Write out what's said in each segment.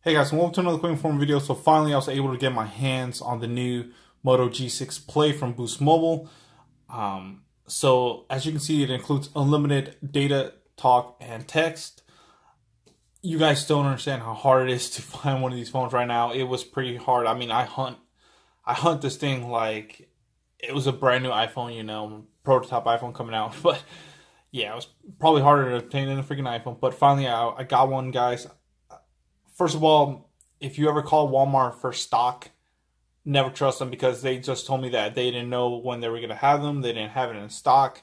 Hey guys, welcome to another quick inform video. So finally I was able to get my hands on the new Moto G6 Play from Boost Mobile. So as you can see, it includes unlimited data, talk, and text. You guys don't understand how hard it is to find one of these phones right now. It was pretty hard. I mean, I hunt this thing like it was a brand new iPhone, you know, prototype iPhone coming out. But yeah, it was probably harder to obtain than a freaking iPhone. But finally I got one, guys. First of all, if you ever call Walmart for stock, never trust them because they just told me that they didn't know when they were going to have them. They didn't have it in stock.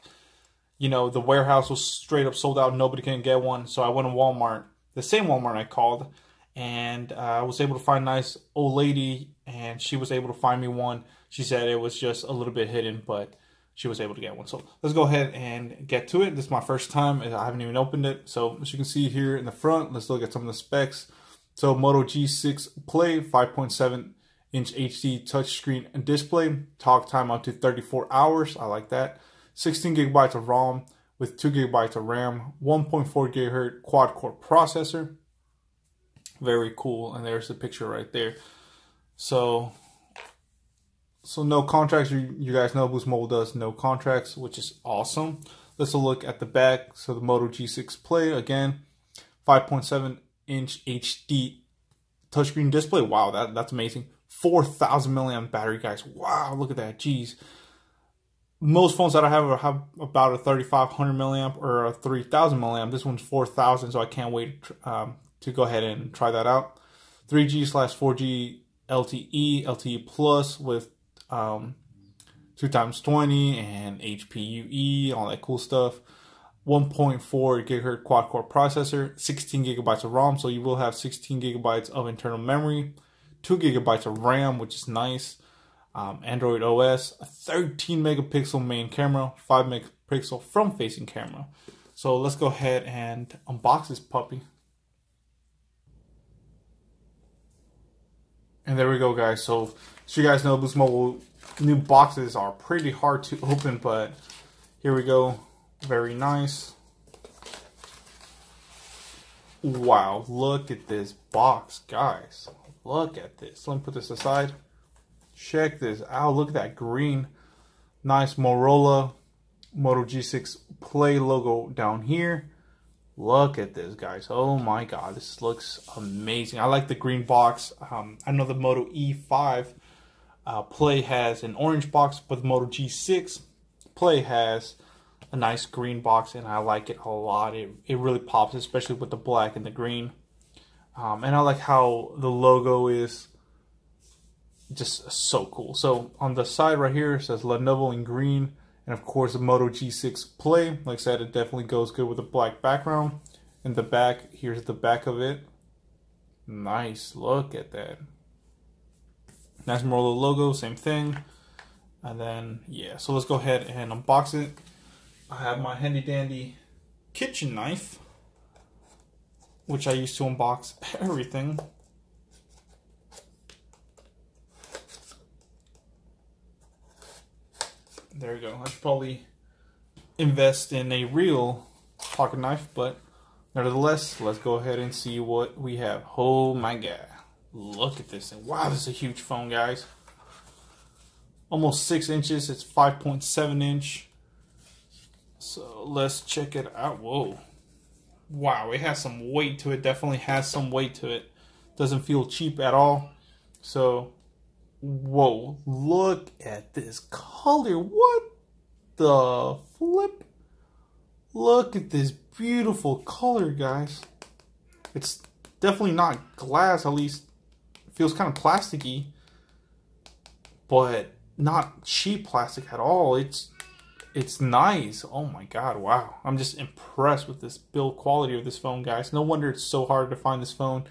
You know, the warehouse was straight up sold out. Nobody can get one. So I went to Walmart, the same Walmart I called, and I was able to find a nice old lady, and she was able to find me one. She said it was just a little bit hidden, but she was able to get one. So let's go ahead and get to it. This is my first time. I haven't even opened it. So as you can see here in the front, let's look at some of the specs. So Moto G6 Play, 5.7-inch HD touchscreen display, talk time up to 34 hours. I like that. 16 gigabytes of ROM with 2 gigabytes of RAM, 1.4 gigahertz quad-core processor. Very cool. And there's the picture right there. So no contracts. You guys know Boost Mobile does no contracts, which is awesome. Let's look at the back. So the Moto G6 Play, again, 5.7-inch HD touchscreen display. Wow, that's amazing. 4,000 milliamp battery, guys. Wow, look at that. Jeez. Most phones that I have about a 3,500 milliamp or a 3,000 milliamp. This one's 4,000, so I can't wait to go ahead and try that out. 3G/4G LTE Plus with 2x20 and HPUE, all that cool stuff. 1.4 gigahertz quad-core processor, 16 gigabytes of ROM, so you will have 16 gigabytes of internal memory, 2 gigabytes of RAM, which is nice. Android OS, a 13 megapixel main camera, 5 megapixel front-facing camera. So let's go ahead and unbox this puppy. And there we go, guys. So you guys know, Boost Mobile new boxes are pretty hard to open, but here we go. Very nice. Wow, look at this box, guys. Look at this. Let me put this aside. Check this out. Look at that green. Nice Motorola Moto G6 Play logo down here. Look at this, guys. Oh my god, this looks amazing. I like the green box. I know the Moto E5 Play has an orange box, but the Moto G6 Play has a nice green box, and I like it a lot. It really pops, especially with the black and the green. And I like how the logo is just so cool. So on the side right here, it says Lenovo in green, and of course the Moto G6 Play. Like I said, it definitely goes good with a black background. In the back, here's the back of it. Nice, look at that. Nice Motorola logo, same thing. And then, yeah, so let's go ahead and unbox it. I have my handy dandy kitchen knife, which I use to unbox everything. There we go. I should probably invest in a real pocket knife, but nevertheless, let's go ahead and see what we have. Oh my god. Look at this thing. Wow, this is a huge phone, guys. Almost 6 inches. It's 5.7 inch. So let's check it out. Whoa. Wow, it has some weight to it. Definitely has some weight to it. Doesn't feel cheap at all. So, whoa. Look at this color. What the flip? Look at this beautiful color, guys. It's definitely not glass. At least it feels kind of plasticky. But not cheap plastic at all. It's nice. Oh my god, wow. I'm just impressed with this build quality of this phone, guys. No wonder it's so hard to find this phone.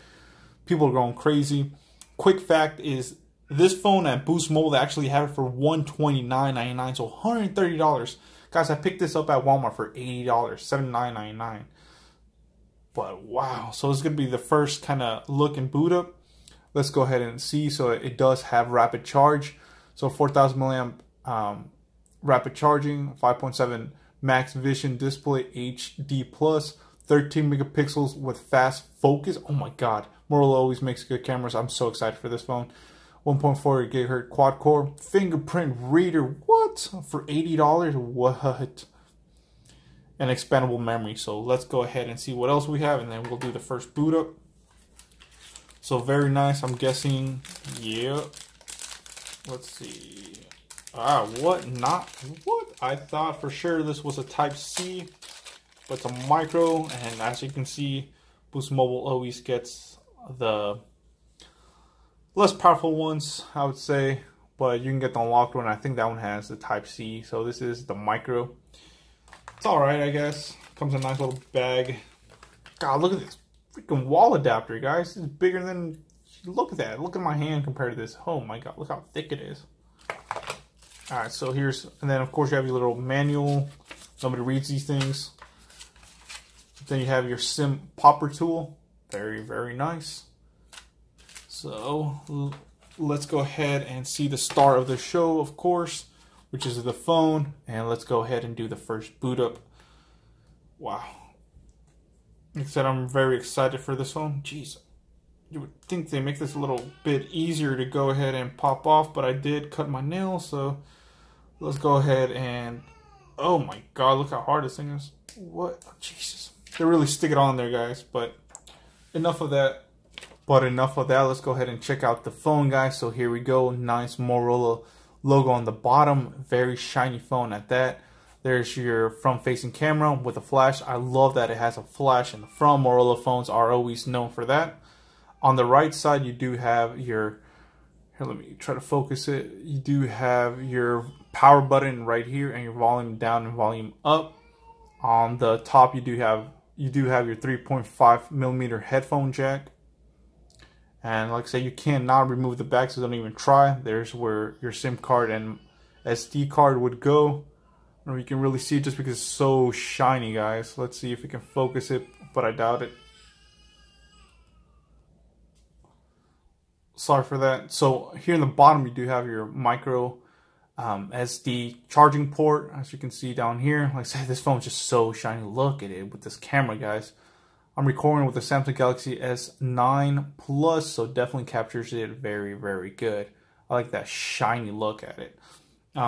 People are going crazy. Quick fact is, this phone at Boost Mobile, they actually have it for $129.99, so $130. Guys, I picked this up at Walmart for $80, $79.99. But wow, so it's going to be the first kind of look and boot up. Let's go ahead and see. So it does have rapid charge. So 4,000 milliamp rapid charging, 5.7 max vision display HD plus, 13 megapixels with fast focus. Oh my god, Motorola always makes good cameras. I'm so excited for this phone. 1.4 gigahertz quad core, fingerprint reader. What? For $80? What? And expandable memory. So let's go ahead and see what else we have, and then we'll do the first boot up. So very nice. I'm guessing, yeah. Let's see. What? Not what? I thought for sure this was a Type-C, but it's a micro, and as you can see, Boost Mobile always gets the less powerful ones, I would say, but you can get the unlocked one. I think that one has the Type-C, so this is the micro. It's alright, I guess. Comes in a nice little bag. God, look at this freaking wall adapter, guys. This is bigger than, look at that. Look at my hand compared to this. Oh my God, look how thick it is. Alright, so here's, and then of course you have your little manual. Nobody reads these things. Then you have your SIM popper tool. Very, very nice. So let's go ahead and see the star of the show, of course, which is the phone. And let's go ahead and do the first boot up. Wow. Like I said, I'm very excited for this phone. Jeez. You would think they make this a little bit easier to go ahead and pop off, but I did cut my nail, so let's go ahead and, oh my God, look how hard this thing is. What? Oh, Jesus. They really stick it on there, guys, but enough of that. Let's go ahead and check out the phone, guys. So here we go. Nice Motorola logo on the bottom. Very shiny phone at that. There's your front-facing camera with a flash. I love that it has a flash in the front. Motorola phones are always known for that. On the right side, you do have your, here, let me try to focus it. You do have your power button right here and your volume down and volume up. On the top, you do have your 3.5 millimeter headphone jack. And like I say, you cannot remove the back, so don't even try. There's where your SIM card and SD card would go. I don't know if you can really see it just because it's so shiny, guys. Let's see if we can focus it, but I doubt it. Sorry for that. So here in the bottom, you do have your micro SD charging port, as you can see down here. Like I said, this phone's just so shiny. Look at it with this camera, guys. I'm recording with the Samsung Galaxy S9 Plus, so definitely captures it very, very good. I like that shiny look at it.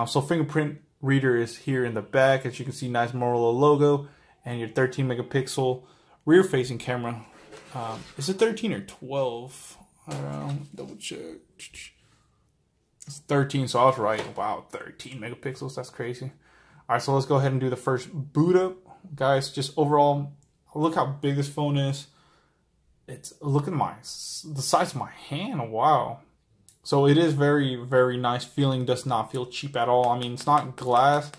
So fingerprint reader is here in the back. As you can see, nice Motorola logo and your 13 megapixel rear facing camera. Is it 13 or 12? I don't know, double check. It's 13, so I was right. Wow, 13 megapixels, that's crazy. All right, so let's go ahead and do the first boot up. Guys, just overall, look how big this phone is. It's, look at the size of my hand, wow. So it is very, very nice feeling, does not feel cheap at all. I mean, it's not glass.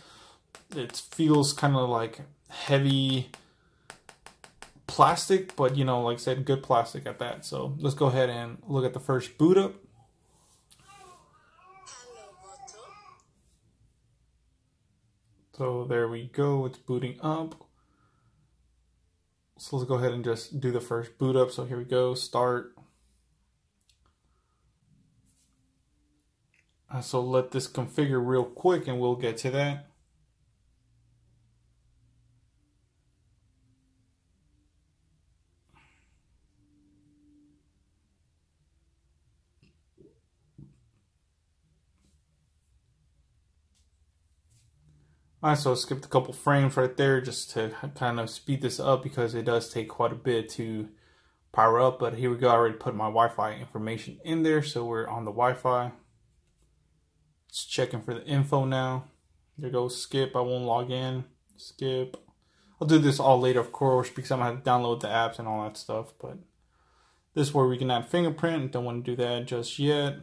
It feels kind of like heavy plastic, but you know, like I said, good plastic at that. So let's go ahead and look at the first boot up. So there we go, it's booting up. So let's go ahead and just do the first boot up. So here we go, start. So let this configure real quick and we'll get to that. Alright, so I skipped a couple frames right there just to kind of speed this up because it does take quite a bit to power up. But here we go, I already put my Wi-Fi information in there, so we're on the Wi-Fi. It's checking for the info now. There goes skip, I won't log in, skip. I'll do this all later, of course, because I'm going to have to download the apps and all that stuff. But this is where we can add fingerprint. Don't want to do that just yet.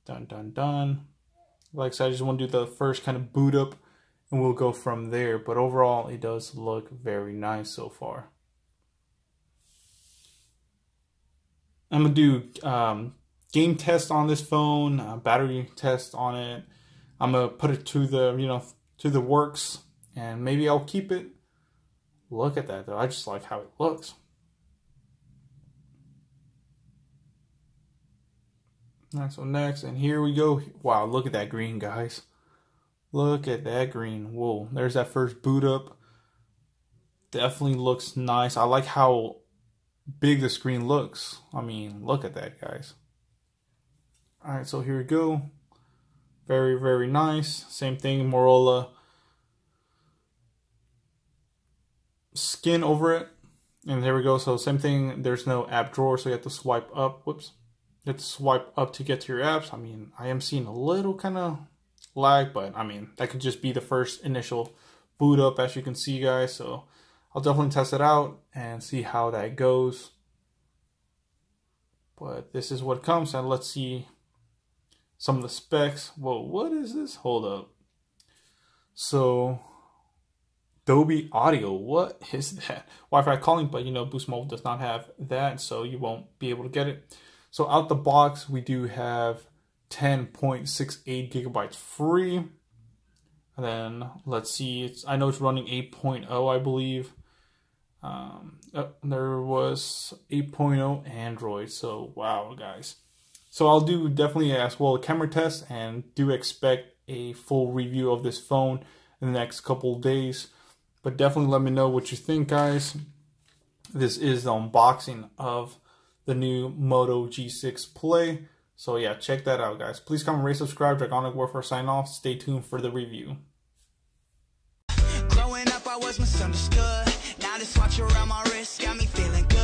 Done. Like I said, I just want to do the first kind of boot up, and we'll go from there. But overall, it does look very nice so far. I'm going to do game test on this phone, battery test on it. I'm going to put it to the, to the works, and maybe I'll keep it. Look at that, though. I just like how it looks. All right, so next, and here we go. Wow, look at that green, guys. Look at that green. Whoa, there's that first boot up. Definitely looks nice. I like how big the screen looks. I mean, look at that, guys. All right, so here we go. Very, very nice. Same thing, Motorola skin over it. And there we go. So same thing, there's no app drawer, so you have to swipe up. Whoops. You have to swipe up to get to your apps. I mean, I am seeing a little kind of lag, but I mean, that could just be the first initial boot up, as you can see, guys. So I'll definitely test it out and see how that goes. But this is what comes, and let's see some of the specs. Whoa, what is this? Hold up. So Dolby Audio, what is that? Wi-Fi calling, but you know, Boost Mobile does not have that, so you won't be able to get it. So out the box, we do have 10.68 gigabytes free. And then let's see, I know it's running 8.0, I believe. There was 8.0 Android, so wow, guys. So I'll do definitely as well a camera test, and do expect a full review of this phone in the next couple of days. But definitely let me know what you think, guys. This is the unboxing of the new Moto G6 Play. So yeah, check that out, guys. Please comment, rate, subscribe. Dragonic Warfare sign off. Stay tuned for the review. Growing up, I was misunderstood. Now this watch around my wrist got me feeling good.